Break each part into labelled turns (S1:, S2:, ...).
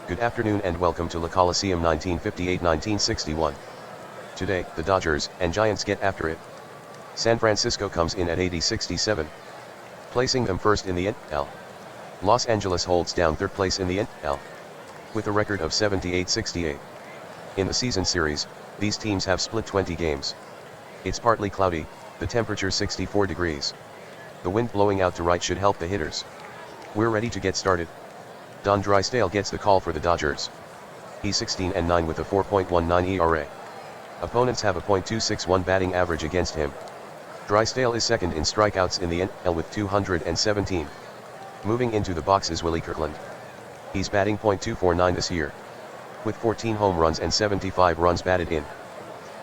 S1: Good afternoon and welcome to La Coliseum 1958-1961. Today, the Dodgers and Giants get after it. San Francisco comes in at 80-67, placing them first in the NL. Los Angeles holds down third place in the NL, with a record of 78-68. In the season series, these teams have split 20 games. It's partly cloudy, the temperature 64 degrees. The wind blowing out to right should help the hitters. We're ready to get started. Don Drysdale gets the call for the Dodgers. He's 16-9 with a 4.19 ERA. Opponents have a .261 batting average against him. Drysdale is second in strikeouts in the NL with 217. Moving into the box is Willie Kirkland. He's batting .249 this year, with 14 home runs and 75 runs batted in.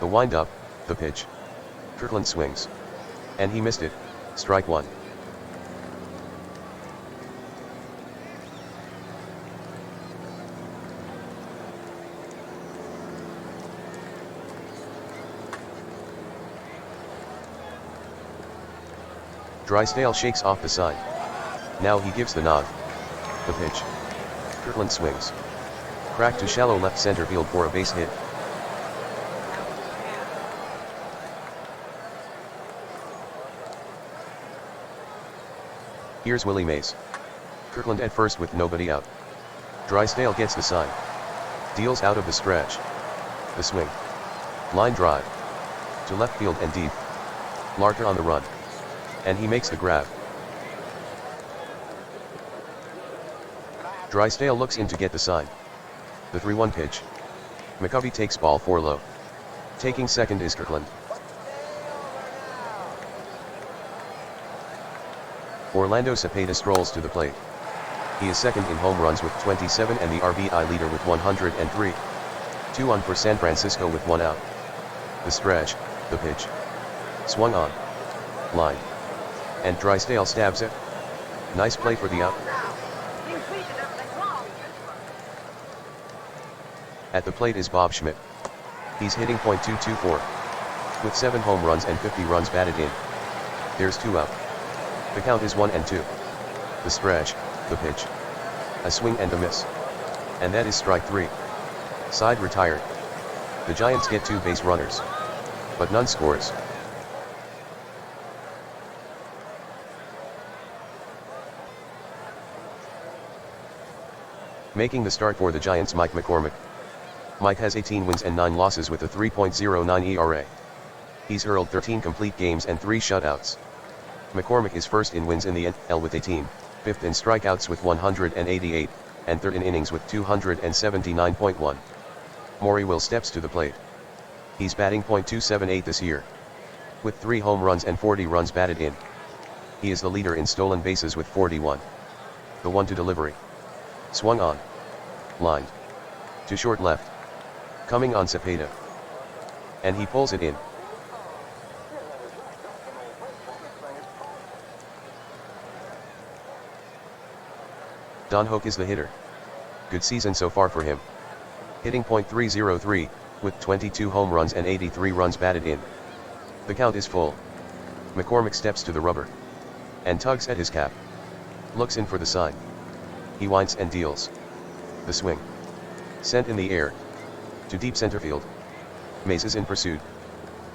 S1: The windup, the pitch. Kirkland swings. And he missed it, strike one. Drysdale shakes off the sign. Now he gives the nod. The pitch. Kirkland swings. Crack to shallow left center field for a base hit. Here's Willie Mays. Kirkland at first with nobody out. Drysdale gets the sign. Deals out of the stretch. The swing. Line drive. To left field and deep. Larker on the run. And he makes the grab. Drysdale looks in to get the sign. The 3-1 pitch. McCovey takes ball 4 low. Taking second is Kirkland. Orlando Cepeda strolls to the plate. He is second in home runs with 27 and the RBI leader with 103. 2 on for San Francisco with 1 out. The stretch, the pitch. Swung on. Line. And Drysdale stabs it. Nice play for the out. At the plate is Bob Schmidt. He's hitting .224. With 7 home runs and 50 runs batted in. There's 2 out. The count is 1-2. The stretch, the pitch. A swing and a miss. And that is strike 3. Side retired. The Giants get 2 base runners. But none scores. Making the start for the Giants, Mike McCormick. Mike has 18 wins and 9 losses with a 3.09 ERA. He's hurled 13 complete games and 3 shutouts. McCormick is first in wins in the NL with 18, 5th in strikeouts with 188, and 3rd in innings with 279.1. Maury Will steps to the plate. He's batting .278 this year, with 3 home runs and 40 runs batted in. He is the leader in stolen bases with 41. The 1-2 delivery. Swung on. Lined. To short left. Coming on Cepeda. And he pulls it in. Don Hoke is the hitter. Good season so far for him. Hitting .303, with 22 home runs and 83 runs batted in. The count is full. McCormick steps to the rubber. And tugs at his cap. Looks in for the sign. He winds and deals. The swing. Sent in the air. To deep center field. Mays is in pursuit.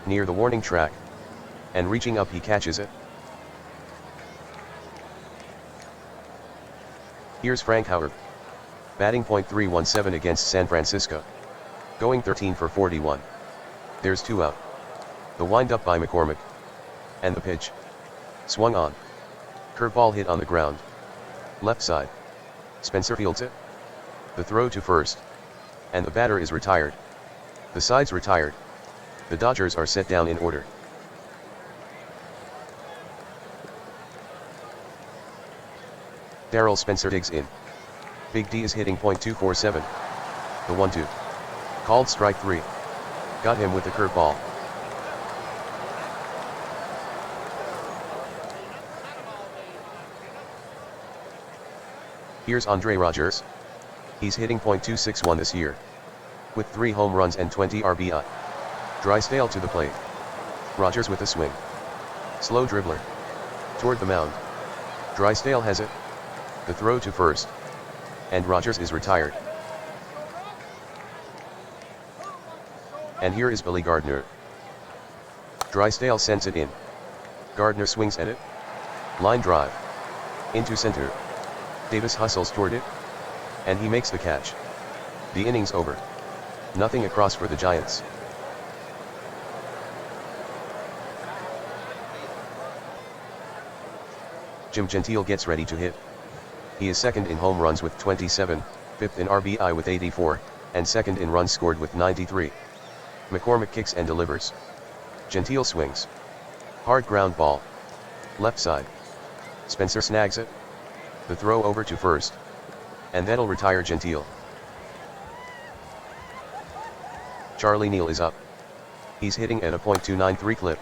S1: Near the warning track. And reaching up he catches it. Here's Frank Howard. Batting .317 against San Francisco. Going 13 for 41. There's 2 out. The windup by McCormick. And the pitch. Swung on. Curveball hit on the ground. Left side. Spencer fields it. The throw to first. And the batter is retired. The side's retired. The Dodgers are set down in order. Darryl Spencer digs in. Big D is hitting .247. The 1-2. Called strike 3. Got him with the curveball. Here's Andre Rogers. He's hitting .261 this year, with 3 home runs and 20 RBI. Drysdale to the plate. Rogers with a swing. Slow dribbler. Toward the mound. Drysdale has it. The throw to first. And Rogers is retired. And here is Billy Gardner. Drysdale sends it in. Gardner swings at it. Line drive. Into center. Davis hustles toward it. And he makes the catch. The inning's over. Nothing across for the Giants. Jim Gentile gets ready to hit. He is second in home runs with 27, fifth in RBI with 84, and second in runs scored with 93. McCormick kicks and delivers. Gentile swings. Hard ground ball. Left side. Spencer snags it. The throw over to first. And that'll retire Gentile. Charlie Neal is up. He's hitting at a .293 clip.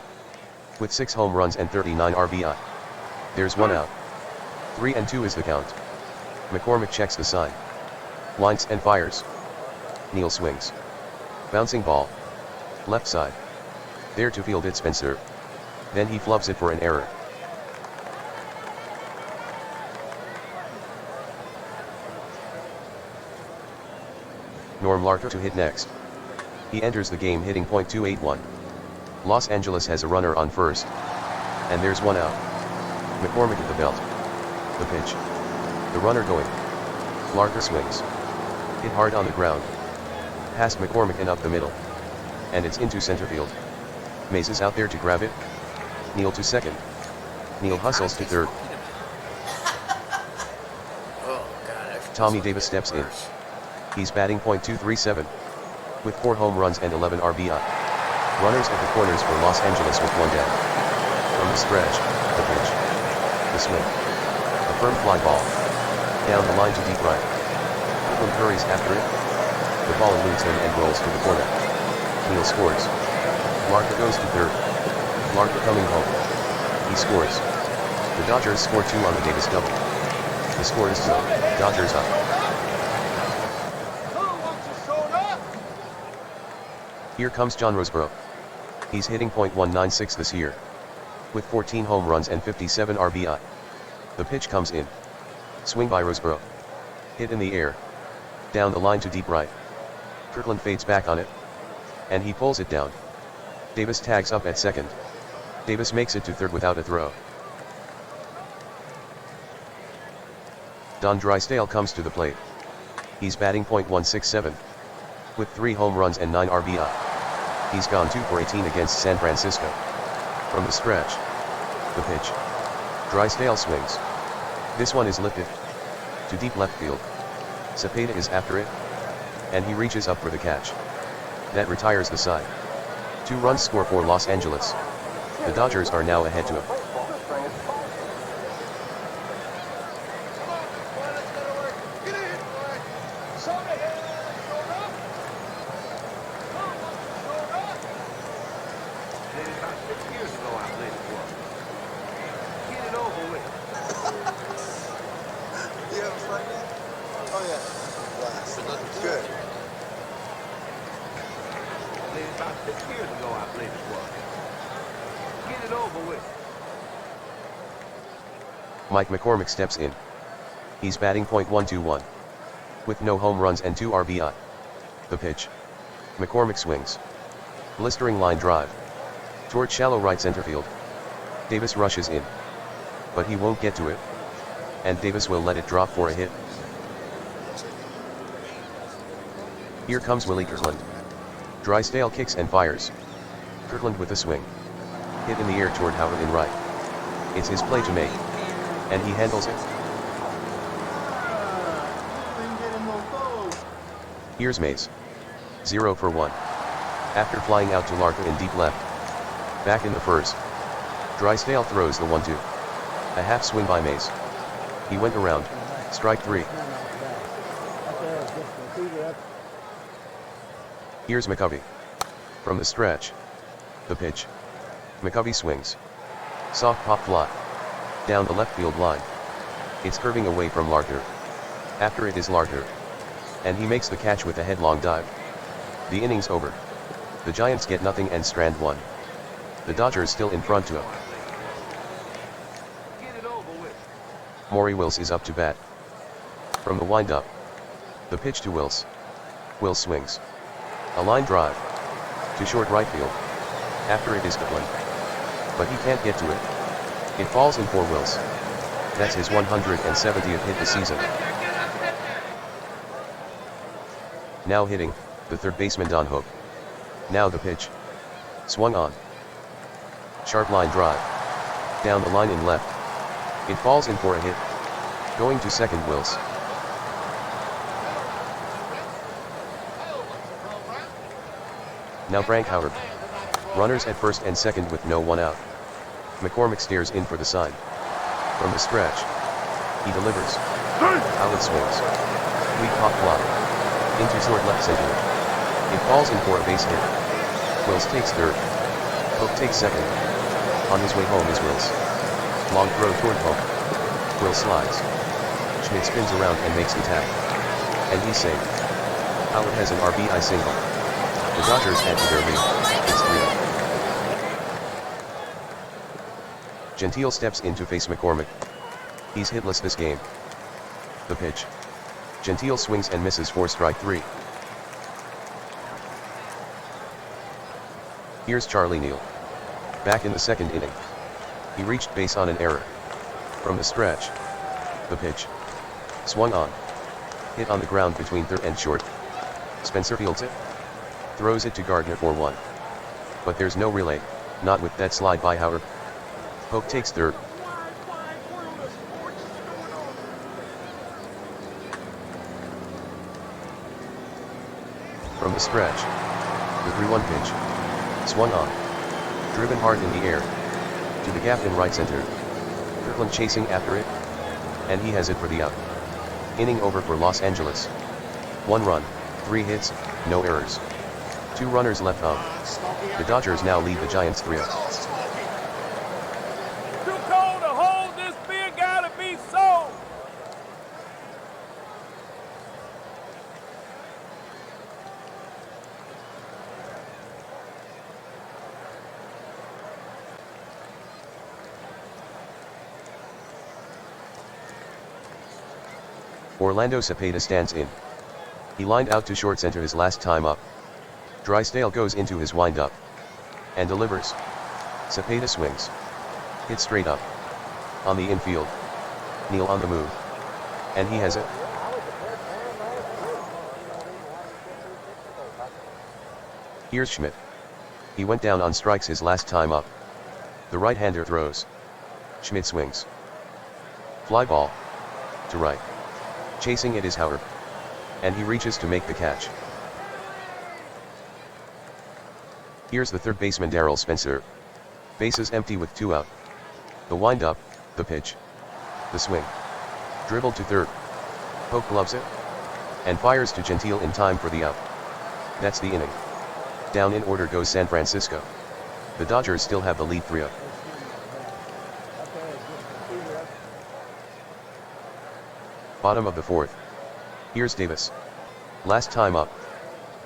S1: With 6 home runs and 39 RBI. There's one out. 3-2 is the count. McCormick checks the sign. Winds and fires. Neal swings. Bouncing ball. Left side. There to field it Spencer. Then he flubs it for an error. Norm Larker to hit next. He enters the game hitting .281. Los Angeles has a runner on first. And there's one out. McCormick at the belt. The pitch. The runner going. Larker swings. Hit hard on the ground. Past McCormick and up the middle. And it's into center field. Mays is out there to grab it. Neal to second. Neal hustles to third. Tommy Davis steps in. He's batting .237. With 4 home runs and 11 RBI. Runners at the corners for Los Angeles with one down. From the stretch, the pitch. The swing. A firm fly ball. Down the line to deep right. Kirkland hurries after it. The ball eludes him and rolls to the corner. Neal scores. Larker goes to third. Larker coming home. He scores. The Dodgers score 2 on the Davis double. The score is 2. Dodgers up. Here comes John Roseborough. He's hitting .196 this year. With 14 home runs and 57 RBI. The pitch comes in. Swing by Roseborough. Hit in the air. Down the line to deep right. Kirkland fades back on it. And he pulls it down. Davis tags up at second. Davis makes it to third without a throw. Don Drysdale comes to the plate. He's batting .167. With 3 home runs and 9 RBI. He's gone 2 for 18 against San Francisco. From the stretch. The pitch. Drysdale swings. This one is lifted. To deep left field. Cepeda is after it. And he reaches up for the catch. That retires the side. 2 runs score for Los Angeles. The Dodgers are now ahead to him. Mike McCormick steps in. He's batting .121. With no home runs and 2 RBI. The pitch. McCormick swings. Blistering line drive. Toward shallow right center field. Davis rushes in. But he won't get to it. And Davis will let it drop for a hit. Here comes Willie Kirkland. Drysdale kicks and fires. Kirkland with a swing. Hit in the air toward Howard in right. It's his play to make. And he handles it. Here's Mays. 0 for 1. After flying out to Larker in deep left. Back in the first. Drysdale throws the 1-2. A half swing by Mays. He went around. Strike 3. Here's McCovey. From the stretch. The pitch. McCovey swings. Soft pop fly. Down the left field line. It's curving away from Larker. After it is Larker. And he makes the catch with a headlong dive. The inning's over. The Giants get nothing and strand 1. The Dodgers still in front to him. Maury Wills is up to bat. From the windup. The pitch to Wills. Wills swings. A line drive. To short right field. After it is Copeland. But he can't get to it. It falls in for Wills. That's his 170th hit this season. Now hitting, the third baseman Don Hook. Now the pitch. Swung on. Sharp line drive. Down the line in left. It falls in for a hit. Going to second Wills. Now Frank Howard. Runners at first and second with no one out. McCormick stares in for the sign. From the stretch. He delivers. Outlet swings. Weak pop fly. Into short left center. It falls in for a base hit. Wills takes third. Hook takes second. On his way home is Wills. Long throw toward Hook. Wills slides. Schmidt spins around and makes the tag. And he's safe. Howard has an RBI single. The Dodgers add to their lead. It's 3-0. Gentile steps in to face McCormick. He's hitless this game. The pitch. Gentile swings and misses for strike 3. Here's Charlie Neal. Back in the second inning. He reached base on an error. From the stretch. The pitch. Swung on. Hit on the ground between third and short. Spencer fields it. Throws it to Gardner for 1. But there's no relay, not with that slide by Howard. Hook takes third. From the stretch. The 3-1 pitch. Swung on. Driven hard in the air. To the gap in right center. Kirkland chasing after it. And he has it for the out. Inning over for Los Angeles. 1 run, 3 hits, no errors. 2 runners left on. The Dodgers now lead the Giants 3-0.
S2: Too cold to hold, this beer gotta be sold.
S1: Orlando Cepeda stands in. He lined out to short center his last time up. Drysdale goes into his windup. And delivers. Cepeda swings. Hit straight up. On the infield. Neal on the move. And he has it. Here's Schmidt. He went down on strikes his last time up. The right-hander throws. Schmidt swings. Fly ball. To right. Chasing it is Howard. And he reaches to make the catch. Here's the third baseman Darrell Spencer. Bases empty with 2 out. The windup, the pitch. The swing. Dribbled to third. Hook gloves it. And fires to Gentile in time for the out. That's the inning. Down in order goes San Francisco. The Dodgers still have the lead 3-0. Bottom of the 4th. Here's Davis. Last time up.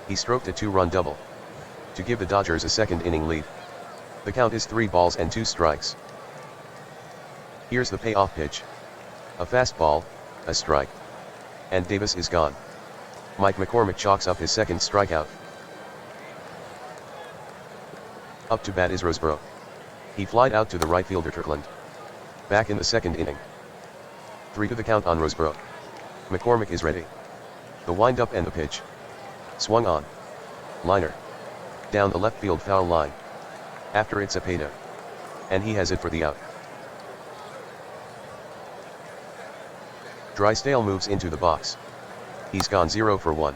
S1: He stroked a 2-run double. To give the Dodgers a second inning lead. The count is 3 balls and 2 strikes. Here's the payoff pitch. A fastball, a strike. And Davis is gone. Mike McCormick chalks up his second strikeout. Up to bat is Roseboro. He flied out to the right fielder Kirkland. Back in the second inning. 3 to the count on Roseboro. McCormick is ready. The windup and the pitch. Swung on. Liner. Down the left field foul line. After it's Cepeda. And he has it for the out. Drysdale moves into the box. He's gone 0 for 1.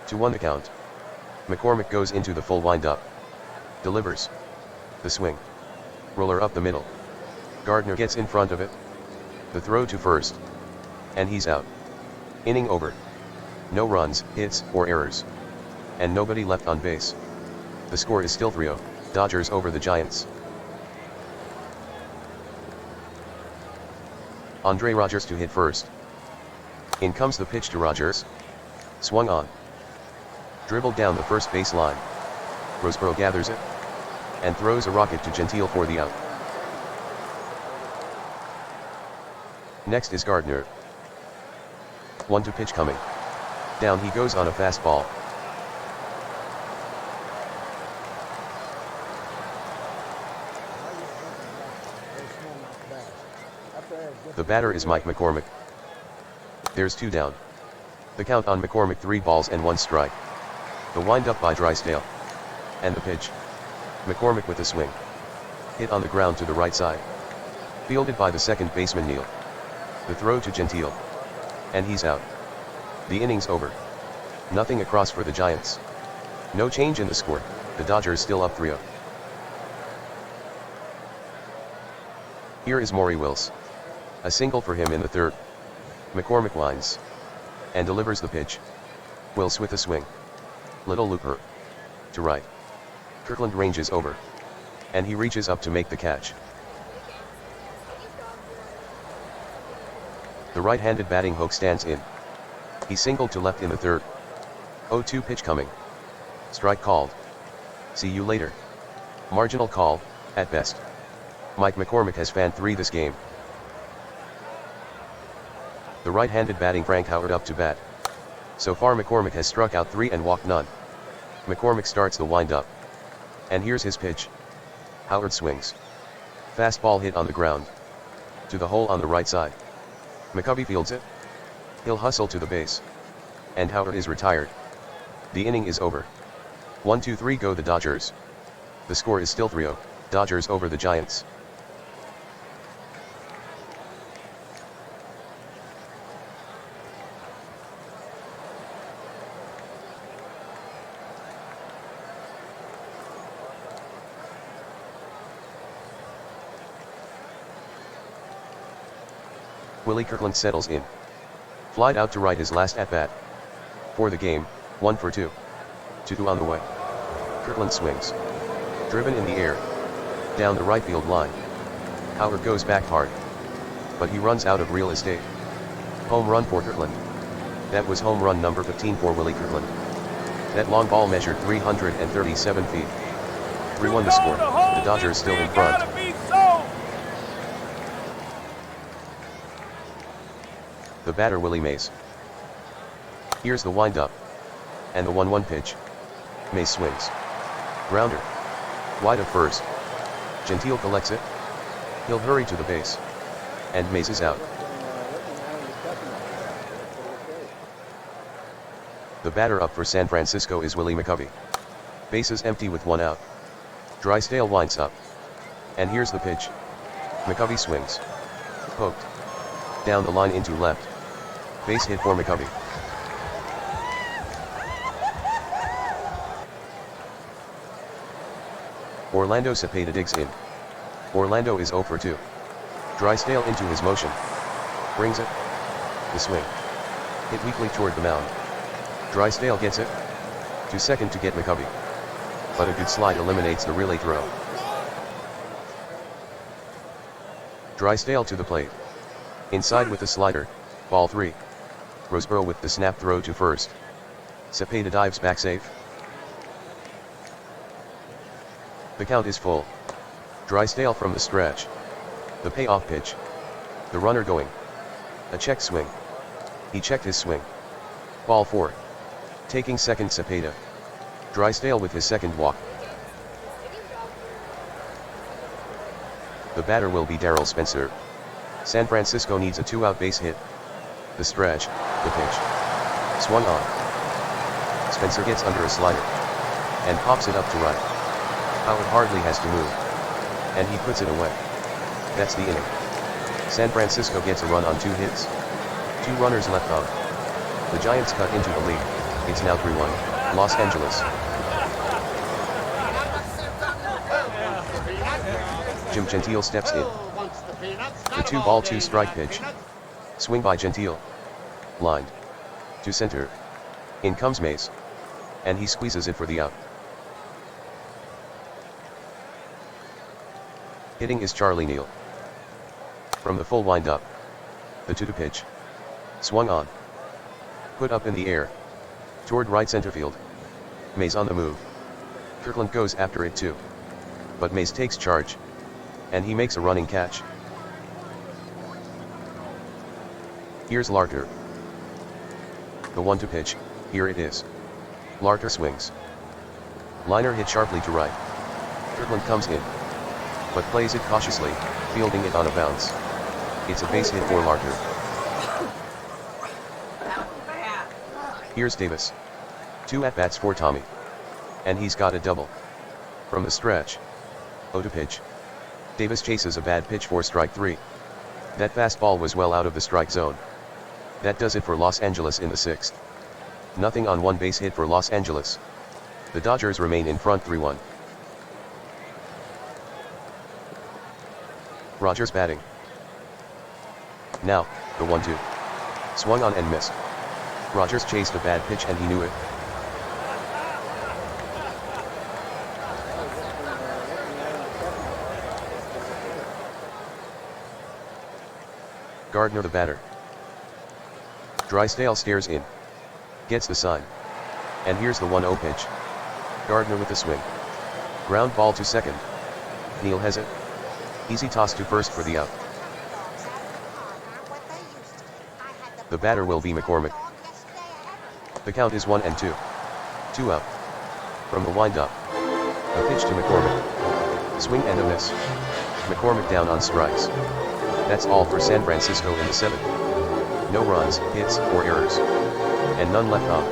S1: 2-1 the count. McCormick goes into the full windup. Delivers. The swing. Roller up the middle. Gardner gets in front of it. The throw to first. And he's out. Inning over. No runs, hits, or errors. And nobody left on base. The score is still 3-0, Dodgers over the Giants. Andre Rogers to hit first. In comes the pitch to Rogers. Swung on. Dribbled down the first base line. Roseboro gathers it. And throws a rocket to Gentile for the out. Next is Gardner. 1-2 pitch coming. Down he goes on a fastball. The batter is Mike McCormick. There's 2 down. The count on McCormick, 3 balls and 1 strike. The wind-up by Drysdale. And the pitch. McCormick with a swing. Hit on the ground to the right side. Fielded by the second baseman Neal. The throw to Gentile. And he's out. The inning's over. Nothing across for the Giants. No change in the score, the Dodgers still up 3-0. Here is Maury Wills. A single for him in the third. McCormick winds. And delivers the pitch. Wills with a swing. Little looper. To right. Kirkland ranges over. And he reaches up to make the catch. The right-handed batting Hoke stands in. He singled to left in the third. 0-2 pitch coming. Strike called. See you later. Marginal call, at best. Mike McCormick has fanned 3 this game. The right-handed batting Frank Howard up to bat. So far McCormick has struck out 3 and walked none. McCormick starts the wind-up. And here's his pitch. Howard swings. Fastball hit on the ground. To the hole on the right side. McCovey fields it. He'll hustle to the base. And Howard is retired. The inning is over. 1-2-3 go the Dodgers. The score is still 3-0, Dodgers over the Giants. Willie Kirkland settles in. Flied out to right his last at-bat. For the game, 1 for 2. 2 on the way. Kirkland swings. Driven in the air. Down the right field line. Howard goes back hard. But he runs out of real estate. Home run for Kirkland. That was home run number 15 for Willie Kirkland. That long ball measured 337 feet. 3-1 the score, the Dodgers still in front. The batter Willie Mays. Here's the wind-up. And the 1-1 pitch. Mays swings. Grounder. Wide of first. Gentile collects it. He'll hurry to the base. And Mays is out. The batter up for San Francisco is Willie McCovey. Bases empty with 1 out. Drysdale winds up. And here's the pitch. McCovey swings. Poked. Down the line into left. Base hit for McCovey. Orlando Cepeda digs in. Orlando is 0 for 2. Drysdale into his motion. Brings it. The swing. Hit weakly toward the mound. Drysdale gets it. To second to get McCovey. But a good slide eliminates the relay throw. Drysdale to the plate. Inside with the slider, ball 3. Roseboro with the snap throw to first. Cepeda dives back safe. The count is full. Drysdale from the stretch. The payoff pitch. The runner going. A check swing. He checked his swing. Ball 4. Taking second Cepeda. Drysdale with his second walk. The batter will be Darrell Spencer. San Francisco needs a 2-out base hit. The stretch, the pitch. Swung on. Spencer gets under a slider. And pops it up to right. Howard hardly has to move. And he puts it away. That's the inning. San Francisco gets a run on 2 hits. 2 runners left on. The Giants cut into the lead. It's now 3-1, Los Angeles. Jim Gentile steps in. The 2-ball 2-strike pitch. Swing by Gentile. Lined. To center. In comes Mays. And he squeezes it for the out. Hitting is Charlie Neal. From the full wind-up. The 2-2 pitch. Swung on. Put up in the air. Toward right center field. Mays on the move. Kirkland goes after it too. But Mays takes charge. And he makes a running catch. Here's Larter. The 1-2 pitch, here it is. Larter swings. Liner hit sharply to right. Kirkland comes in. But plays it cautiously, fielding it on a bounce. It's a base hit for Larter. Here's Davis. 2 at-bats for Tommy. And he's got a double. From the stretch. 0 to pitch. Davis chases a bad pitch for strike 3. That fastball was well out of the strike zone. That does it for Los Angeles in the 6th. Nothing on one base hit for Los Angeles. The Dodgers remain in front 3-1. Rogers batting. Now, the 1-2. Swung on and missed. Rogers chased a bad pitch and he knew it. Gardner the batter. Drysdale stares in. Gets the sign. And here's the 1-0 pitch. Gardner with the swing. Ground ball to second. Neal has it. Easy toss to first for the out. The batter will be McCormick. The count is 1-2. 2 out. From the windup. A pitch to McCormick. Swing and a miss. McCormick down on strikes. That's all for San Francisco in the 7th. No runs, hits, or errors. And none left on.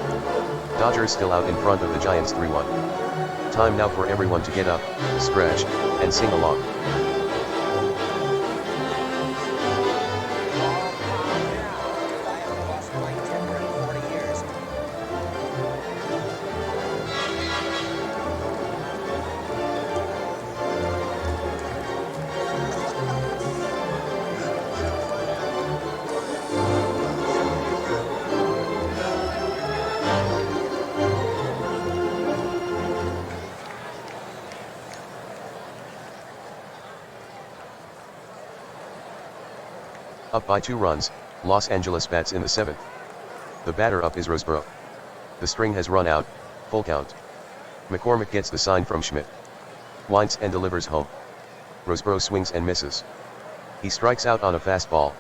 S1: Dodgers still out in front of the Giants 3-1. Time now for everyone to get up, stretch, and sing along. Up by 2 runs, Los Angeles bats in the 7th. The batter up is Roseboro. The string has run out, full count. McCormick gets the sign from Schmidt. Winds and delivers home. Roseboro swings and misses. He strikes out on a fastball.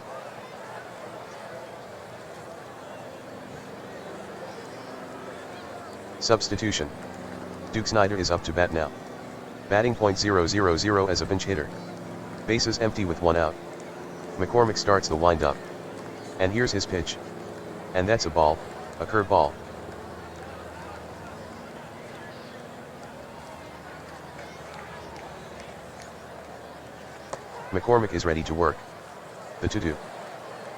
S1: Substitution. Duke Snider is up to bat now. Batting .000 as a pinch hitter. Bases empty with 1 out. McCormick starts the wind-up. And here's his pitch. And that's a ball, a curveball. McCormick is ready to work. The 2-2.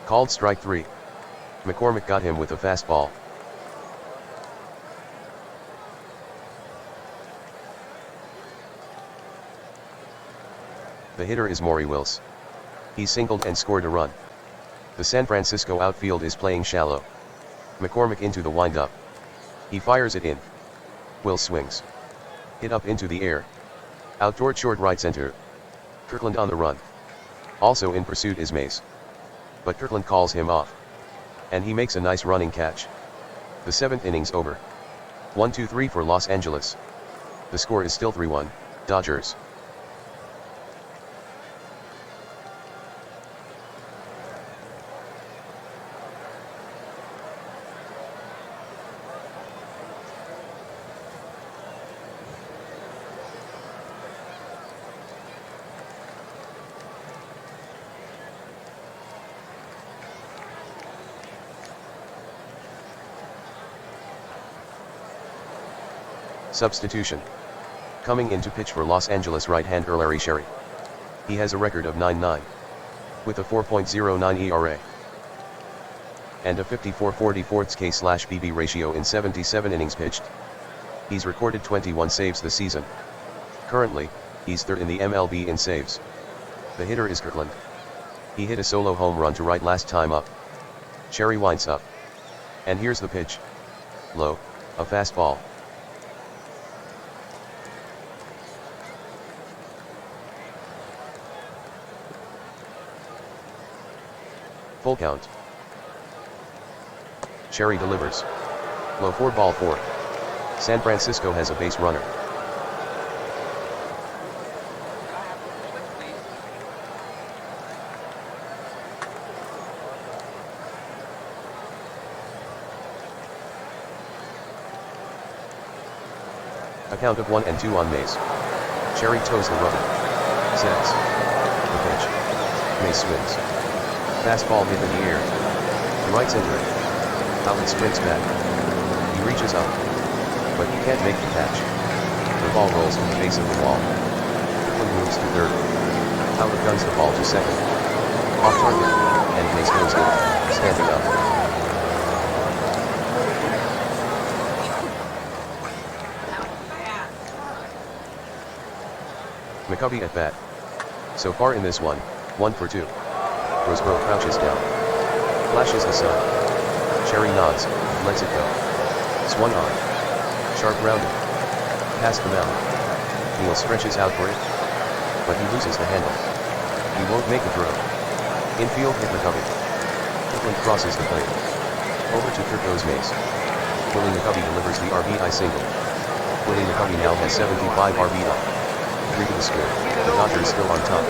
S1: Called strike 3. McCormick got him with a fastball. The hitter is Maury Wills. He singled and scored a run. The San Francisco outfield is playing shallow. McCormick into the windup. He fires it in. Wills swings. Hit up into the air. Out toward short right center. Kirkland on the run. Also in pursuit is Mays. But Kirkland calls him off. And he makes a nice running catch. The 7th inning's over. 1-2-3 for Los Angeles. The score is still 3-1, Dodgers. Substitution. Coming in to pitch for Los Angeles right-hander Larry Sherry. He has a record of 9-9. With a 4.09 ERA. And a 54/44 K/BB ratio in 77 innings pitched. He's recorded 21 saves this season. Currently, he's third in the MLB in saves. The hitter is Kirkland. He hit a solo home run to right last time up. Sherry winds up. And here's the pitch. Low, a fastball. Full count. Sherry delivers. Low for ball 4. San Francisco has a base runner. A count of 1-2 on Mays. Sherry toes the rubber. Sets. The pitch. Mays swings. Fastball hit in the air. The right center. Outlet sprints back. He reaches up, but he can't make the catch. The ball rolls to the base of the wall. Quickly moves to third. Outlet guns the ball to second. Off target, and Mace goes in, standing up. McCovey at bat. So far in this one, 1 for 2. Roseboro crouches down. Flashes the sun. Cherry nods, lets it go. Swung on. Sharp rounded. Past the mound. Neal stretches out for it, but he loses the handle. He won't make the throw. Infield hit McCovey. Copeland crosses the plate. Over to third goes Mace. Willie McCovey delivers the RBI single. Willie McCovey now has 75 RBI. 3 to the score. The Dodgers still on top.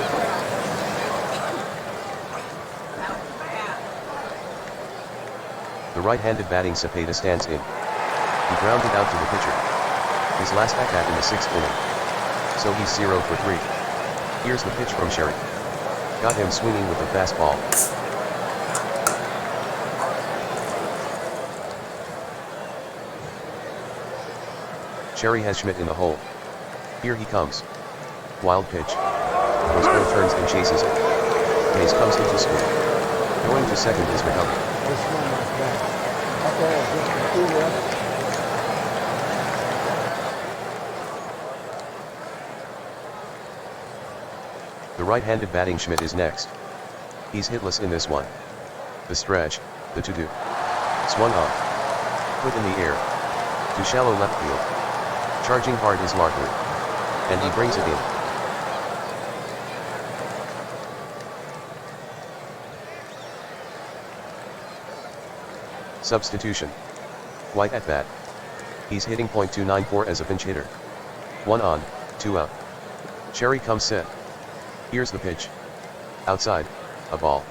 S1: The right-handed batting Cepeda stands in. He grounded out to the pitcher. His last at-bat in the 6th inning. So he's 0 for 3. Here's the pitch from Sherry. Got him swinging with the fastball. Cherry has Schmidt in the hole. Here he comes. Wild pitch. Roseboro turns and chases it. Mace comes into score. Going to second is McCovey. The right-handed batting Schmidt is next. He's hitless in this one. The stretch, the to-do. Swung on. Put in the air. To shallow left field. Charging hard is Markler. And he brings it in. Substitution. White at bat. He's hitting .294 as a pinch hitter. 1 on, 2 out. Cherry comes set. Here's the pitch. Outside, a ball.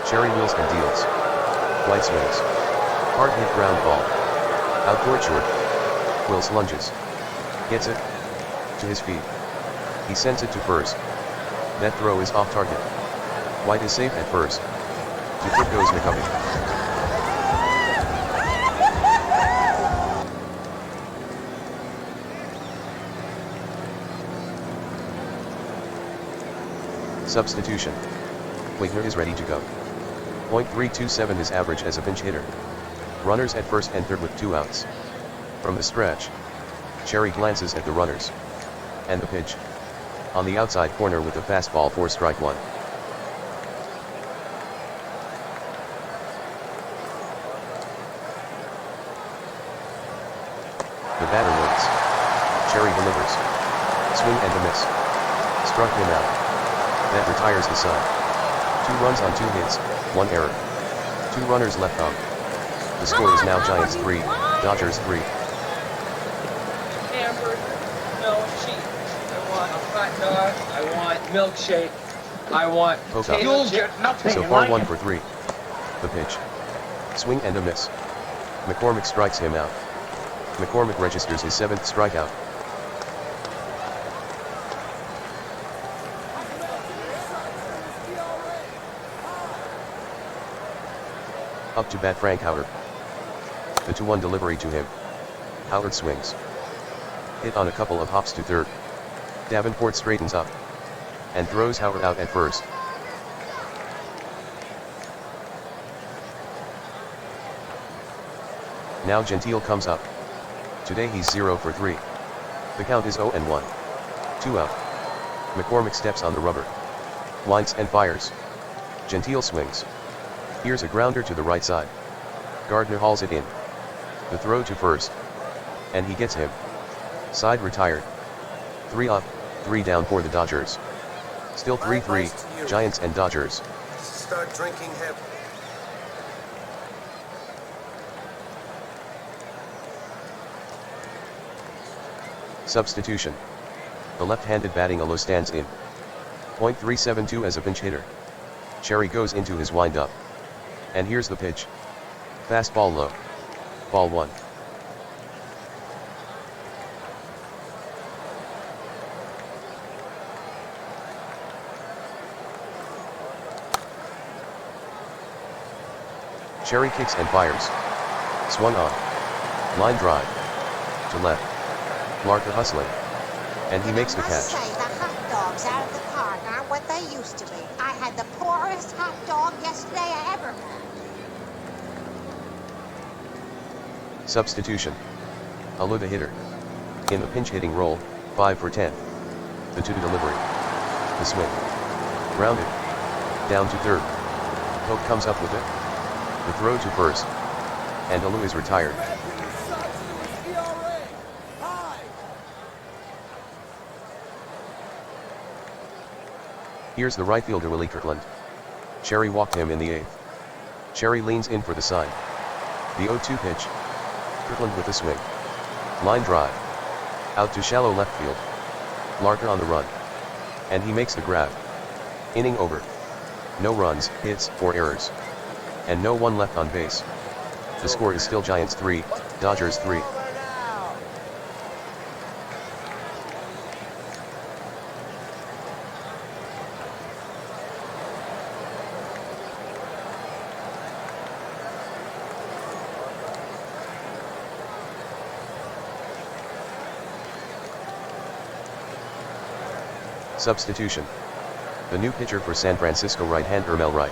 S1: Cherry wheels and deals. White swings. Hard hit ground ball. Outboard short. Wills lunges. Gets it. To his feet. He sends it to first. That throw is off target. White is safe at first. To third goes McCovey. Substitution. Wigner is ready to go. .327 is average as a pinch hitter. Runners at first and third with 2 outs. From the stretch, Cherry glances at the runners. And the pitch. On the outside corner with a fastball for strike 1. The batter waits. Cherry delivers. Swing and a miss. Struck him out. That retires the side. 2 runs on 2 hits, 1 error. 2 runners left on. The score is now Giants 3, Dodgers 3.
S3: Hamburger, no cheese. I want a hot dog. I want milkshake. I want
S2: You'll get nothing.
S1: So far 1 for 3. The pitch. Swing and a miss. McCormick strikes him out. McCormick registers his 7th strikeout. Up to bat Frank Howard. The 2-1 delivery to him. Howard swings. Hit on a couple of hops to third. Davenport straightens up. And throws Howard out at first. Now Gentile comes up. Today he's 0 for 3. The count is 0-1. 2 out. McCormick steps on the rubber. Winds and fires. Gentile swings. Here's a grounder to the right side. Gardner hauls it in. The throw to first. And he gets him. Side retired. 3 up, 3 down for the Dodgers. Still 3-3, Giants and Dodgers.
S4: Start drinking heavy.
S1: Substitution. The left-handed batting Alo stands in. .372 as a pinch hitter. Cherry goes into his wind-up. And here's the pitch. Fastball low. Ball 1. Cherry kicks and fires. Swung on. Line drive. To left. Larka hustling. And he makes the
S5: I must
S1: catch.
S5: say, the hot dogs out of the park aren't what they used to be. I had the poorest hot dog yesterday I ever had.
S1: Substitution. Alu the hitter. In the pinch hitting role, 5 for 10. The to delivery. The swing. Grounded. Down to third. Pope comes up with it. The throw to first. And Alu is retired. Here's the right fielder Willie Kirkland. Cherry walked him in the 8th. Cherry leans in for the sign. The 0-2 pitch. Kirkland with the swing. Line drive. Out to shallow left field. Larker on the run. And he makes the grab. Inning over. No runs, hits, or errors. And no one left on base. The score is still Giants 3, Dodgers 3. Substitution. The new pitcher for San Francisco, right-hander Mel Wright.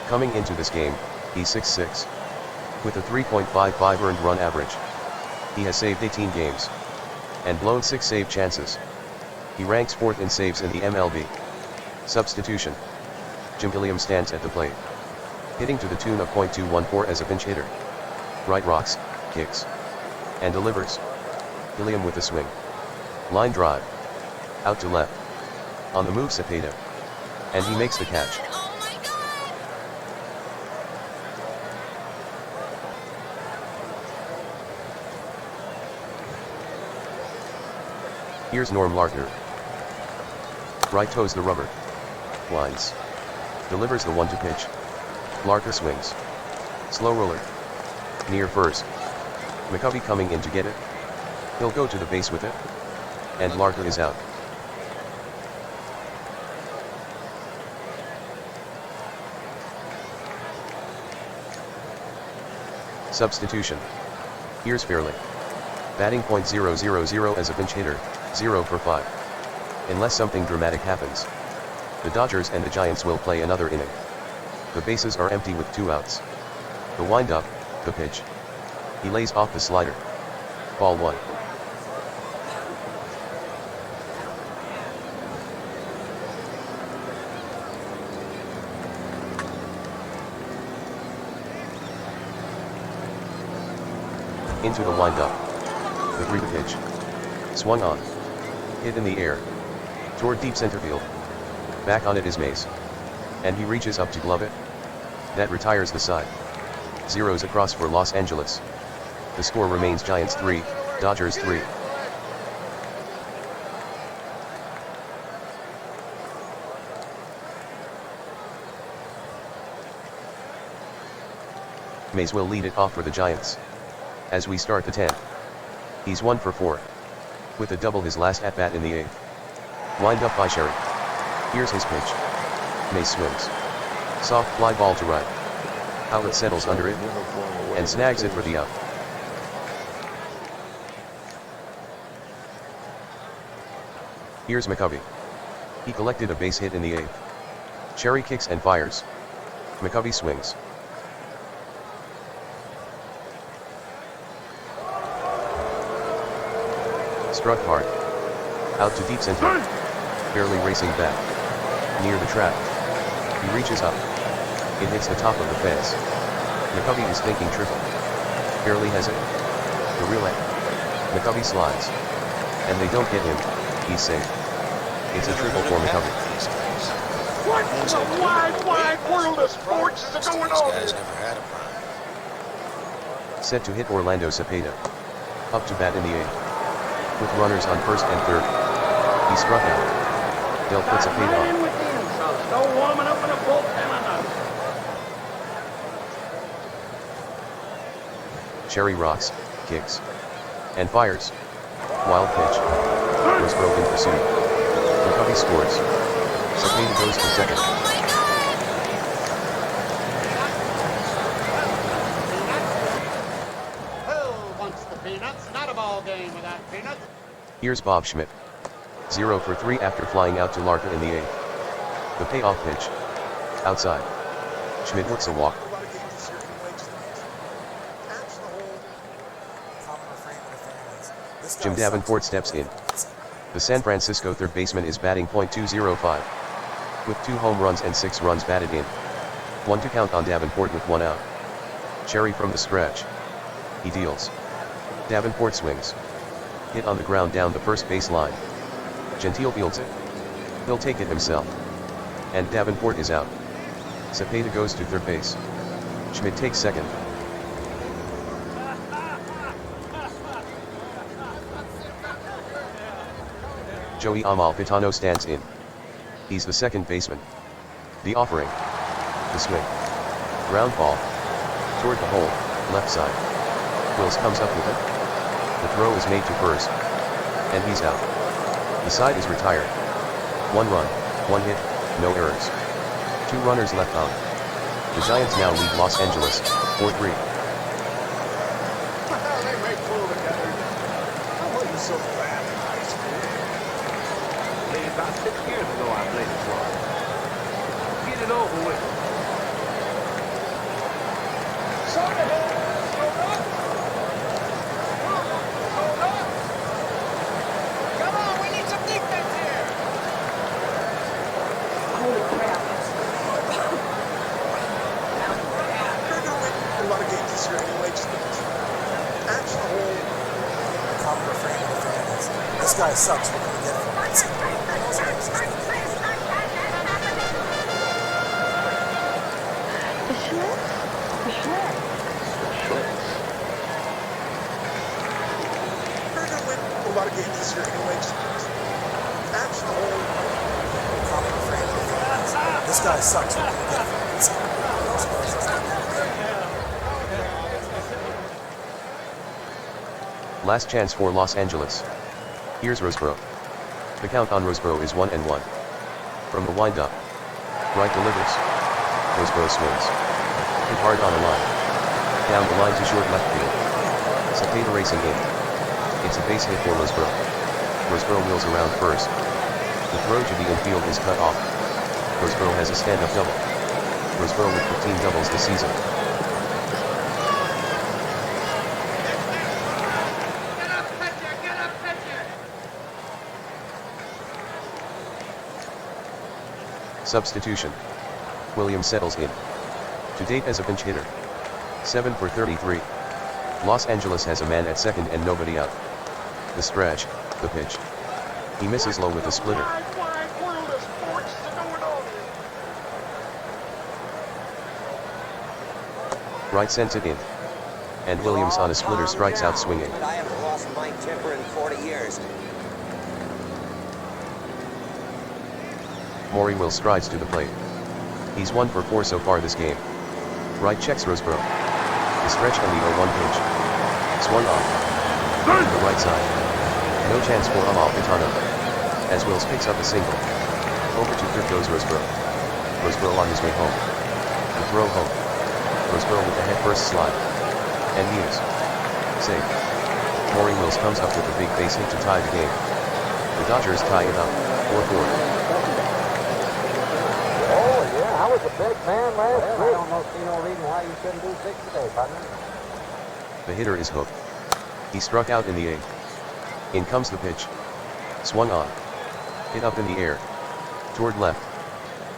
S1: Coming into this game, he's 6'6". With a 3.55 earned run average. He has saved 18 games. And blown 6 save chances. He ranks 4th in saves in the MLB. Substitution. Jim Gilliam stands at the plate. Hitting to the tune of .214 as a pinch hitter. Wright rocks, kicks. And delivers. Gilliam with the swing. Line drive. Out to left. On the move Cepeda. And he makes the catch. Here's Norm Larkner. Right toes the rubber. Winds. Delivers the 1-2 pitch. Larker swings. Slow roller. Near first. McCovey coming in to get it. He'll go to the base with it. And Larker is out. Substitution. Here's Fairley. Batting .000 as a pinch hitter, 0 for 5. Unless something dramatic happens. The Dodgers and the Giants will play another inning. The bases are empty with 2 outs. The wind-up, the pitch. He lays off the slider. Ball 1. Into the wind-up. The 3-2 pitch. Swung on. Hit in the air. Toward deep center field. Back on it is Mays. And he reaches up to glove it. That retires the side. Zeros across for Los Angeles. The score remains Giants 3, Dodgers 3. Mays will lead it off for the Giants. As we start the 10th. He's 1 for 4. With a double his last at-bat in the 8th. Wind up by Sherry. Here's his pitch. Mays swings. Soft fly ball to right. Howlett settles under it. And snags it for the out. Here's McCovey. He collected a base hit in the 8th. Cherry kicks and fires. McCovey swings. Struck hard. Out to deep center. Barely racing back. Near the trap. He reaches up. It hits the top of the fence. McCovey is thinking triple. Barely has it. The relay. McCovey slides. And they don't get him. He's safe. It's a triple for McCovey.
S2: What in the wide world of sports is going on here?
S1: Set to hit Orlando Cepeda. Up to bat in the 8th. With runners on first and third. He struck out. Dell puts Cepeda on.
S2: No warming up in a bullpen enough.
S1: Cherry rocks, kicks, and fires. Wild pitch. Roseboro in pursuit. McCovey scores. Cepeda goes to second.
S2: Who wants the peanuts? Not a ball game without peanuts.
S1: Here's Bob Schmidt. 0 for 3 after flying out to Larkin in the 8th. The payoff pitch. Outside. Schmidt works a walk. Jim Davenport steps in. The San Francisco third baseman is batting .205. With 2 home runs and 6 runs batted in. 1 to count on Davenport with 1 out. Cherry from the stretch. He deals. Davenport swings. Hit on the ground down the first base line. Gentile fields it. He'll take it himself. And Davenport is out. Cepeda goes to third base. Schmidt takes second. Joey Amalfitano stands in. He's the second baseman. The offering. The swing. Ground ball. Toward the hole, left side. Wills comes up with it. The throw is made to first. And he's out. The side is retired. 1 run, 1 hit, no errors. 2 runners left on. The Giants now lead Los Angeles, 4-3.
S2: They make fool together. How are you so bad in high school? About 6 years ago I played it for. Get it over with. Come on, we need some defense here.
S5: Holy crap.
S4: You're gonna win a lot of games this year anyway. Just that's the whole common refrain of the fan is, this guy sucks, we're gonna get him. You're gonna win a lot of games this year anyway. Just that's the whole common refrain of the fan is, this guy sucks, we're gonna get him.
S1: Last chance for Los Angeles. Here's Roseboro. The count on Roseboro is 1-1. From the windup. Wright delivers. Roseboro swings. Hit hard on the line. Down the line to short left field. Cepeda racing in. It's a base hit for Roseboro. Roseboro wheels around first. The throw to the infield is cut off. Roseboro has a stand-up double. Roseboro with 15 doubles this season. Substitution. Williams settles in. To date as a pinch hitter. 7 for 33. Los Angeles has a man at second and nobody out. The stretch, the pitch. He misses low with a splitter.
S2: Wide world of sports is going on here.
S1: Wright sends it in. And Williams on a splitter strikes out swinging.
S6: I haven't lost my temper in 40 years.
S1: Maury Will strides to the plate. He's 1 for 4 so far this game. Wright checks Roseboro. The stretch and the 0-1 pitch. Swung on. To the right side. No chance for Amalfitano. As Wills picks up a single. Over to third goes Roseboro. Roseboro on his way home. The throw home. Roseboro with the head first slide. And he is safe. Maury Wills comes up with a big base hit to tie the game. The Dodgers tie it up, 4-4.
S7: I was a big man last week. I don't see no reason why you couldn't do 6 today, partner.
S1: The hitter is hooked. He struck out in the 8th. In comes the pitch. Swung on. Hit up in the air. Toward left.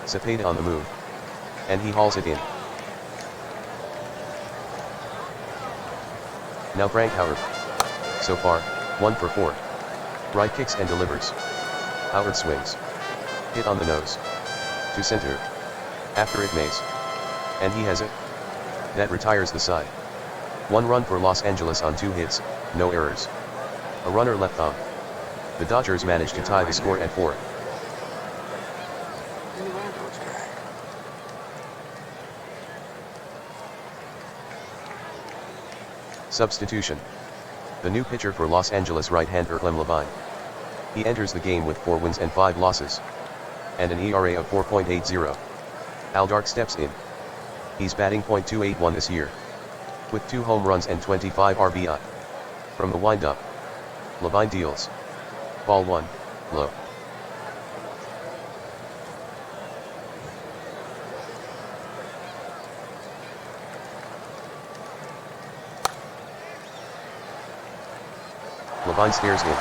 S1: Cepeda on the move. And he hauls it in. Now Frank Howard. So far, 1 for 4. Wright kicks and delivers. Howard swings. Hit on the nose. To center. After it mays. And he has it. That retires the side. 1 run for Los Angeles on 2 hits, no errors. A runner left on. The Dodgers manage to tie the score at 4. Substitution. The new pitcher for Los Angeles right-hander Clem Levine. He enters the game with 4 wins and 5 losses. And an ERA of 4.80. Al Dark steps in. He's batting .281 this year. With 2 home runs and 25 RBI. From the windup. Levine deals. Ball 1, low. Levine stares in.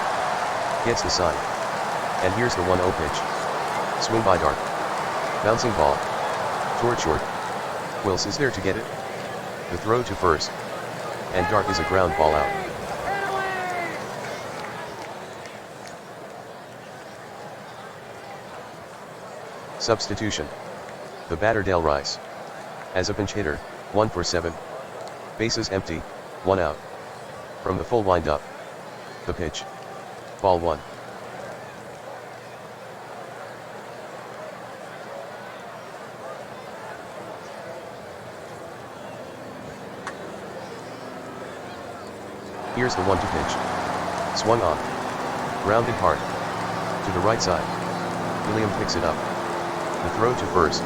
S1: Gets the sign. And here's the 1-0 pitch. Swing by Dark. Bouncing ball. Toward short. Wills is there to get it. The throw to first. And Dark is a ground ball out. Substitution. The batter Del Rice. As a pinch hitter, 1 for 7. Bases empty, 1 out. From the full windup. The pitch. Ball 1. Here's the 1-2 pitch. Swung on. Grounded hard. To the right side. William picks it up. The throw to first.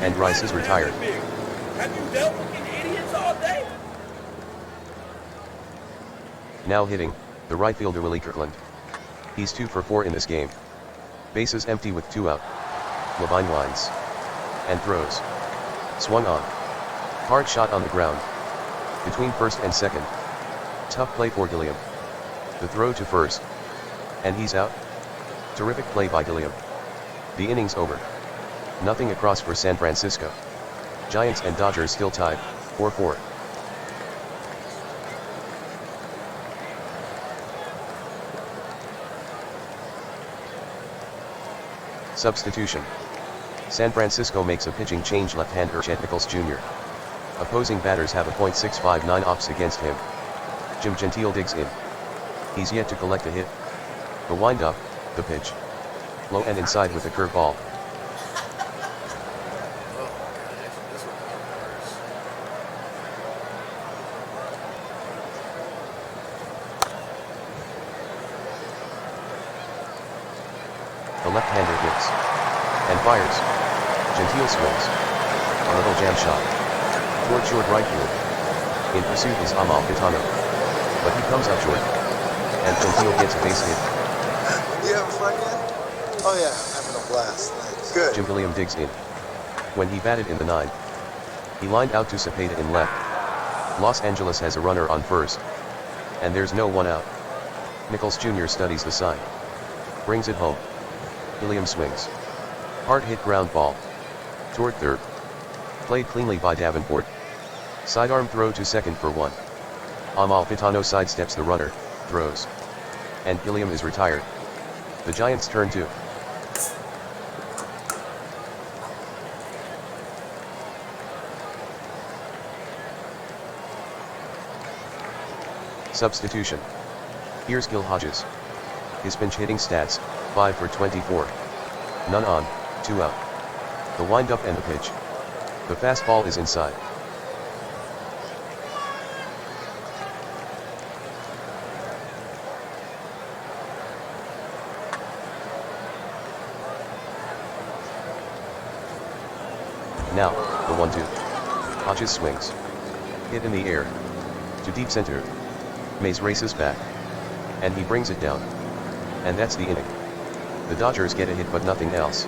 S1: And Rice is retired.
S8: Have you dealt with idiots all day?
S1: Now hitting, the right fielder Willie Kirkland. He's 2 for 4 in this game. Bases empty with 2 out. Levine winds. And throws. Swung on. Hard shot on the ground. Between first and second. Tough play for Gilliam. The throw to first. And he's out. Terrific play by Gilliam. The inning's over. Nothing across for San Francisco. Giants and Dodgers still tied, 4-4. Substitution. San Francisco makes a pitching change. Left-hander Chet Nichols Jr. Opposing batters have a .659 ops against him. Jim Gentile digs in. He's yet to collect a hit. The windup, the pitch. Low and inside with a curveball. The left-hander hits. And fires. Gentile swings. A little jam shot. Toward short right field. In pursuit is Amal Catano. But he comes up short. And Gentile gets a base hit.
S4: You having fun yet? Oh yeah, having a blast. Thanks. Good.
S1: Jim Gilliam digs in. When he batted in the 9th, he lined out to Cepeda in left. Los Angeles has a runner on first. And there's no 1 out. Nichols Jr. studies the sign. Brings it home. Gilliam swings. Hard hit ground ball. Toward third. Played cleanly by Davenport. Sidearm throw to second for 1. Amalfitano sidesteps the runner, throws. And Gilliam is retired. The Giants turn 2. Substitution. Here's Gil Hodges. His pinch hitting stats, 5 for 24. None on, 2 out. The windup and the pitch. The fastball is inside. Now, the 1-2. Hodges swings. Hit in the air. To deep center. Mays races back. And he brings it down. And that's the inning. The Dodgers get a hit but nothing else.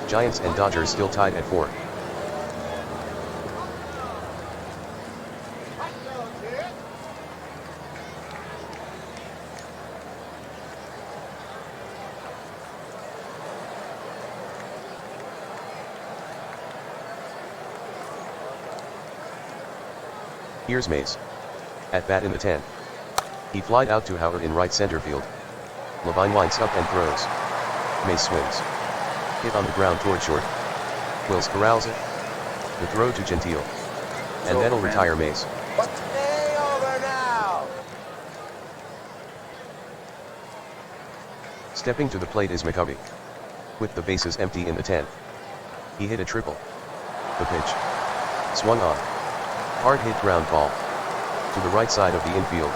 S1: Giants and Dodgers still tied at 4. Here's Mays. At bat in the 10th. He flied out to Howard in right center field. Levine winds up and throws. Mays swings. Hit on the ground toward short. Wills corrals it. The throw to Gentile. And that'll retire Mays.
S6: Stay over now!
S1: Stepping to the plate is McCovey. With the bases empty in the 10th. He hit a triple. The pitch. Swung on. Hard hit ground ball. To the right side of the infield.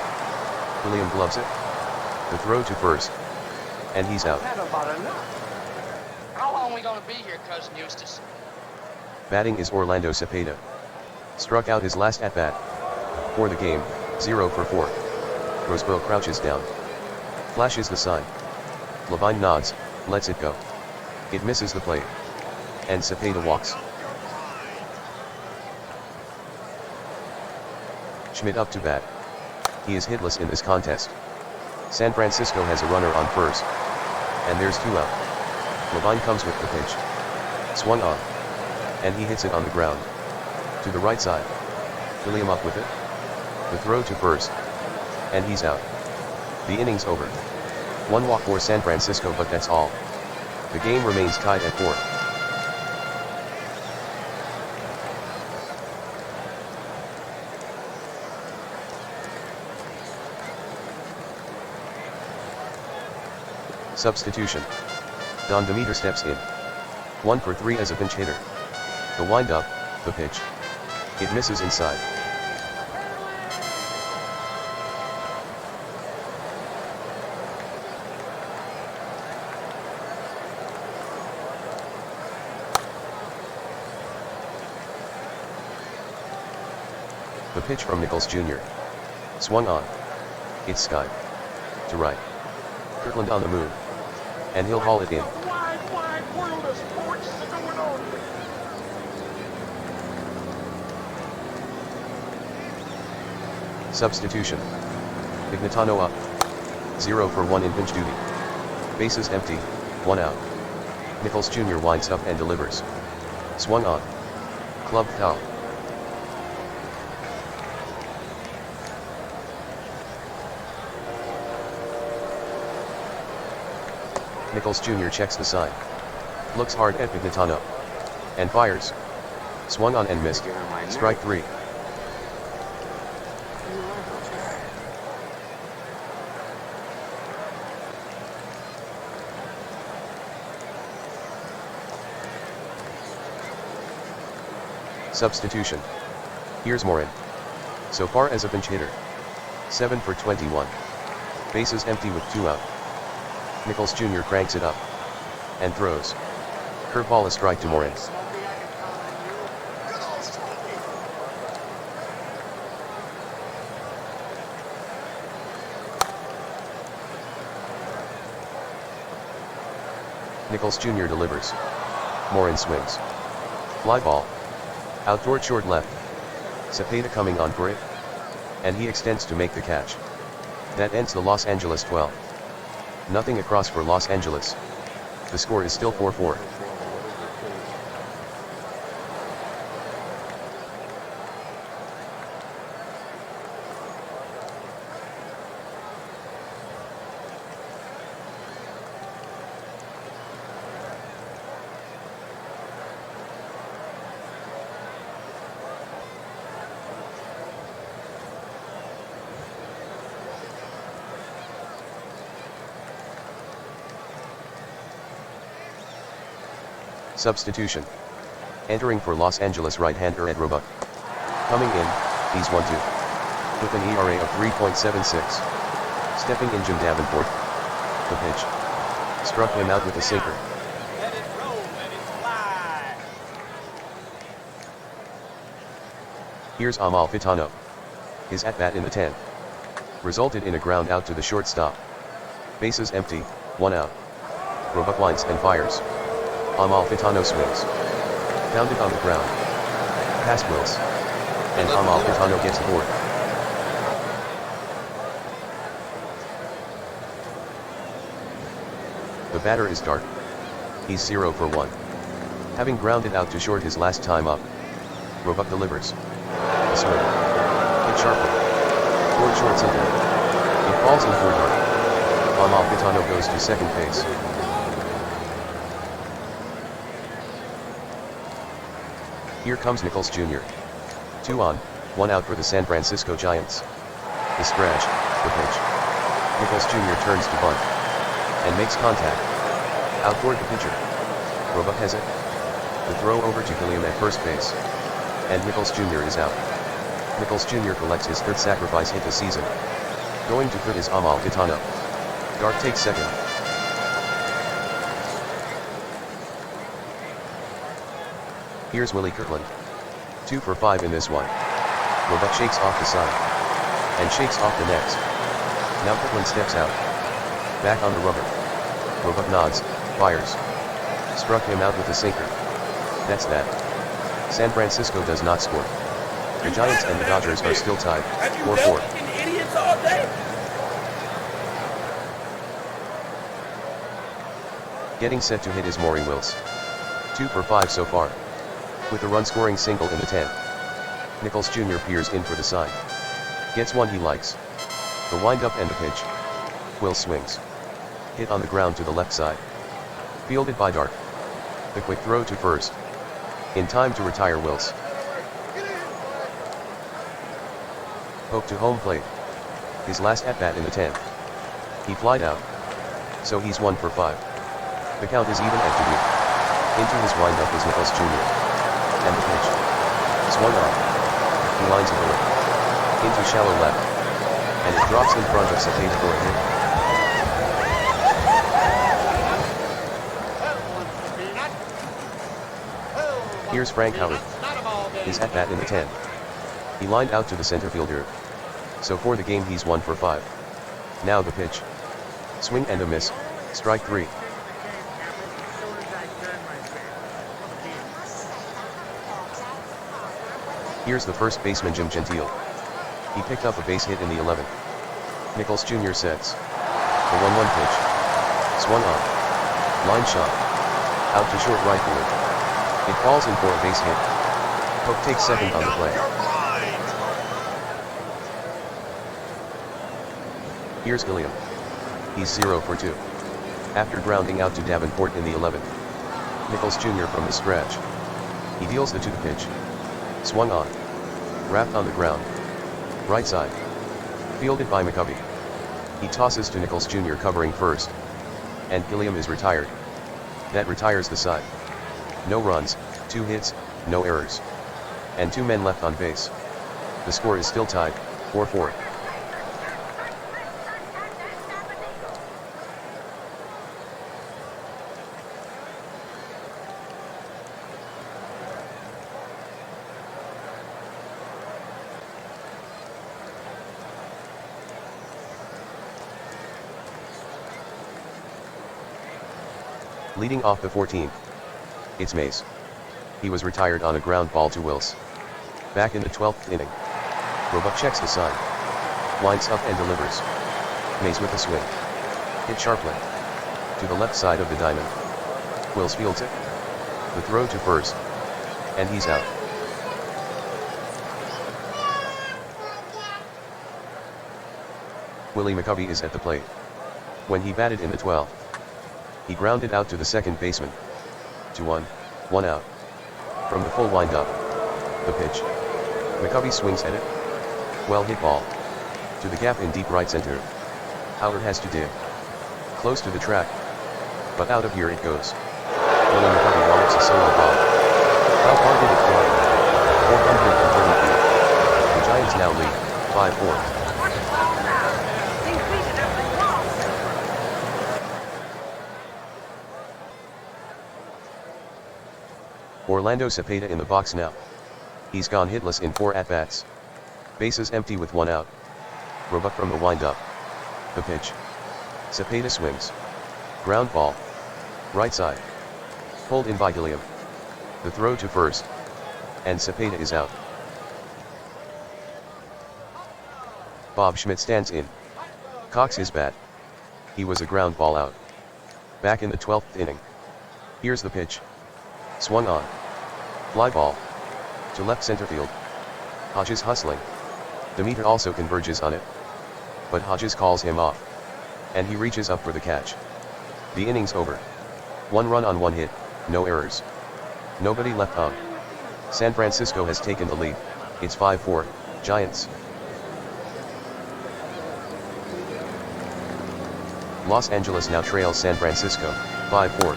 S1: William gloves it. The throw to first. And he's out.
S2: Had about enough.
S3: How long are we gonna be here, Cousin Eustace?
S1: Batting is Orlando Cepeda. Struck out his last at-bat. For the game, 0 for 4. Roseboro crouches down. Flashes the sign. Levine nods, lets it go. It misses the plate. And Cepeda walks. Schmidt up to bat. He is hitless in this contest. San Francisco has a runner on first. And there's 2 out. Levine comes with the pitch. Swung on. And he hits it on the ground. To the right side. William up with it. The throw to first. And he's out. The inning's over. 1 walk for San Francisco, but that's all. The game remains tied at 4. Substitution. Don Demeter steps in. 1 for 3 as a pinch hitter. The wind-up, the pitch. It misses inside. The pitch from Nichols Jr. Swung on. It's skied. To right. Kirkland on the move. And he'll haul it in.
S2: Wide world of sports is going on.
S1: Substitution. Ignatano up. 0 for 1 in pinch duty. Bases empty, 1 out. Nichols Jr. winds up and delivers. Swung on. Club foul. Nichols Jr. checks the sign. Looks hard at Ignatano. And fires. Swung on and missed. Strike 3. Substitution. Here's Morin. So far as a pinch hitter. 7 for 21. Bases empty with 2 out. Nichols Jr. cranks it up. And throws. Curveball a strike to Morin. Nichols Jr. delivers. Morin swings. Fly ball. Out toward short left. Cepeda coming on for it. And he extends to make the catch. That ends the Los Angeles 12. Nothing across for Los Angeles. The score is still 4-4. Substitution. Entering for Los Angeles right-hander Ed Roebuck. Coming in, he's 1-2. With an ERA of 3.76. Stepping in Jim Davenport. The pitch. Struck him out with a sinker.
S8: Let it roll, let it fly.
S1: Here's Amalfitano. His at-bat in the 10th. Resulted in a ground out to the shortstop. Bases empty, 1 out. Roebuck winds and fires. Amalfitano swings. Found it on the ground. Past Wills. And Amalfitano gets aboard. The batter is Dart. He's 0 for 1. Having grounded out to short his last time up. Roebuck delivers. A swing. Hit sharply. Toward short center. It falls in for Dart. Amalfitano goes to second base. Here comes Nichols Jr. 2 on, 1 out for the San Francisco Giants. The scratch, the pitch. Nichols Jr. turns to bunt. And makes contact. Out toward the pitcher. Roebuck has it. The throw over to Gilliam at first base. And Nichols Jr. is out. Nichols Jr. collects his third sacrifice hit this season. Going to third is Amal Gitano. Garth takes second. Here's Willie Kirtland. 2 for 5 in this one. Roebuck shakes off the side. And shakes off the next. Now Kirtland steps out. Back on the rubber. Roebuck nods, fires. Struck him out with a sinker. That's that. San Francisco does not score. The Giants and the Dodgers are still tied, 4-4.
S8: Idiots all day.
S1: Getting set to hit is Maury Wills. 2 for 5 so far. With a run-scoring single in the 10th. Nichols Jr. peers in for the sign. Gets one he likes. The wind-up and the pitch. Wills swings. Hit on the ground to the left side. Fielded by Dart. The quick throw to first. In time to retire Wills. Poke to home plate. His last at-bat in the 10th. He flied out. So he's 1 for 5. The count is even at 2. Into his windup is Nichols Jr. And the pitch. Swung on. He lines it over. Into shallow left. And it drops in front of Cepeda for a hit. Here's Frank Howard. His at-bat in the 10th. He lined out to the center fielder. So for the game he's 1 for 5. Now the pitch. Swing and a miss. Strike 3. Here's the first baseman Jim Gentile. He picked up a base hit in the 11th. Nichols Jr. sets. The 1-1 pitch. Swung on. Line shot. Out to short right field. It falls in for a base hit. Pope takes second on the play. Here's Gilliam. He's 0 for 2. After grounding out to Davenport in the 11th. Nichols Jr. from the stretch. He deals the 2 pitch. Swung on. Wrapped on the ground. Right side. Fielded by McCovey. He tosses to Nichols Jr. covering first. And Gilliam is retired. That retires the side. No runs, 2 hits, no errors. And 2 men left on base. The score is still tied, 4-4. Leading off the 14th. It's Mays. He was retired on a ground ball to Wills. Back in the 12th inning. Roebuck checks the sign. Winds up and delivers. Mays with a swing. Hit sharply. To the left side of the diamond. Wills fields it. The throw to first. And he's out. Willie McCovey is at the plate. When he batted in the 12th. He grounded out to the second baseman. 2-1, 1 out. From the full wind-up. The pitch. McCovey swings at it. Well hit ball. To the gap in deep right center. Howard has to dig. Close to the track. But out of here it goes. Willie McCovey wallops a solo ball. How far did it fly? 430 feet. The Giants now lead, 5-4. Orlando Cepeda in the box now. He's gone hitless in 4 at-bats. Bases empty with 1 out. Roebuck from the wind-up. The pitch. Cepeda swings. Ground ball. Right side. Pulled in by Gilliam. The throw to first. And Cepeda is out. Bob Schmidt stands in. Cocks his bat. He was a ground ball out. Back in the 12th inning. Here's the pitch. Swung on. Fly ball. To left center field. Hodges hustling. The meter also converges on it. But Hodges calls him off. And he reaches up for the catch. The inning's over. 1 run on 1 hit, no errors. Nobody left on. San Francisco has taken the lead. It's 5-4, Giants. Los Angeles now trails San Francisco, 5-4.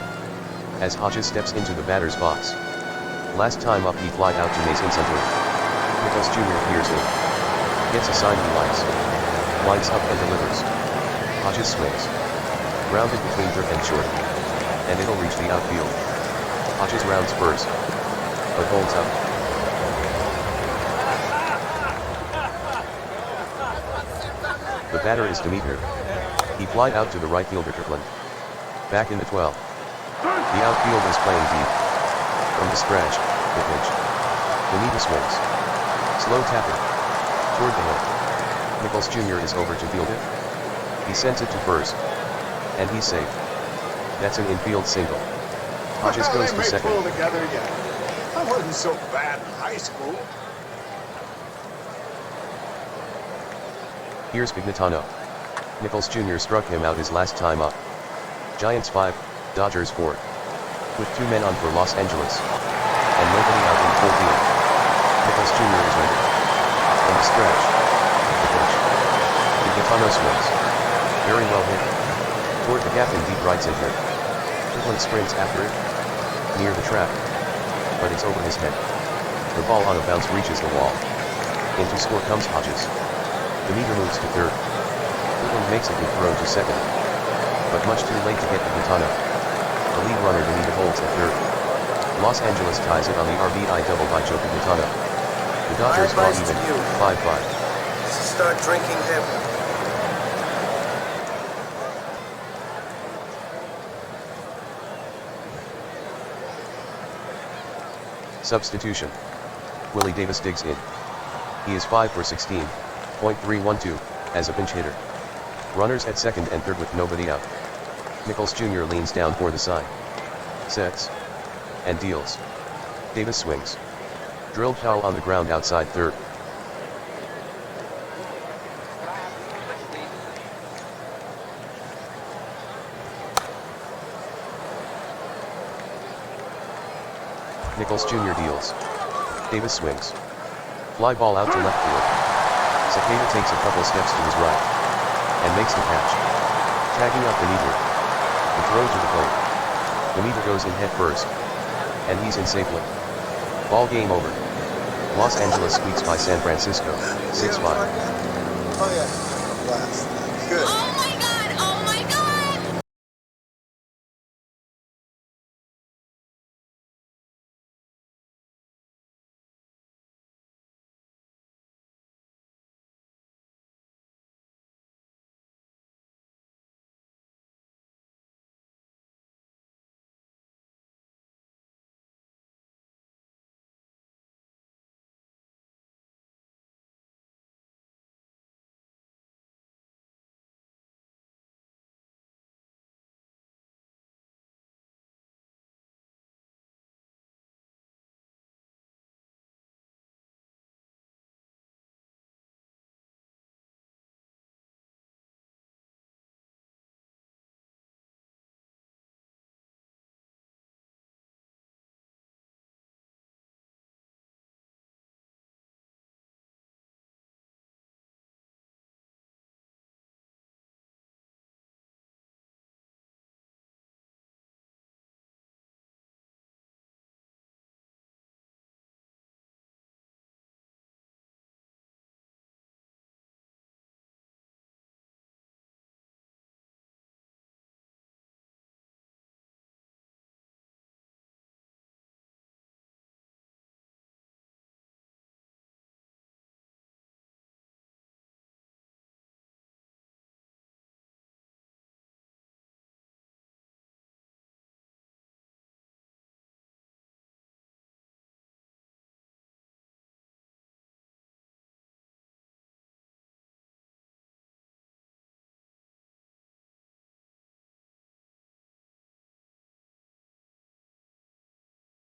S1: As Hodges steps into the batter's box. Last time up he flied out to Mays in center. Nichols Jr. hears him. Gets a sign he likes. Winds up and delivers. Hodges swings. Grounded between third and short. And it'll reach the outfield. Hodges rounds first. But holds up. The batter is Demeter. He flied out to the right fielder Kirkland. Back in the 12. The outfield is playing deep. From the stretch, the pitch. Demeter swings. Slow tapping. Toward the hill. Nichols Jr. is over to field it. He sends it to first. And he's safe. That's an infield single. Hodges goes to second.
S2: Pull together yet. I wasn't so bad in high school.
S1: Here's Pignatano. Nichols Jr. struck him out his last time up. Giants 5, Dodgers 4. With 2 men on for Los Angeles. And nobody out in full field. Nichols Jr. is ready. From the stretch. The pitch. Pignatano swings. Very well hit. Toward the gap in deep right center. Kirkland sprints after it. Near the trap. But it's over his head. The ball on a bounce reaches the wall. In to score comes Hodges. Demeter moves to third. Kirkland makes a good throw to second. But much too late to get Pignatano. The lead runner Demeter holds at third. Los Angeles ties it on the RBI double by Joe Pignatano. The Dodgers fall even, 5-5.
S4: Start drinking heavy.
S1: Substitution. Willie Davis digs in. He is 5 for 16, .312, as a pinch hitter. Runners at second and third with nobody out. Nichols Jr. leans down for the sign. Sets. And deals. Davis swings. Drilled foul on the ground outside third. Nichols Jr. deals. Davis swings. Fly ball out to left field. Cepeda takes a couple steps to his right. And makes the catch. Tagging up Demeter. The throw to the plate. Demeter goes in head first. And he's in safely. Ball game over. Los Angeles squeaks by San Francisco, 6-5.
S4: Oh yeah. Blast. Good.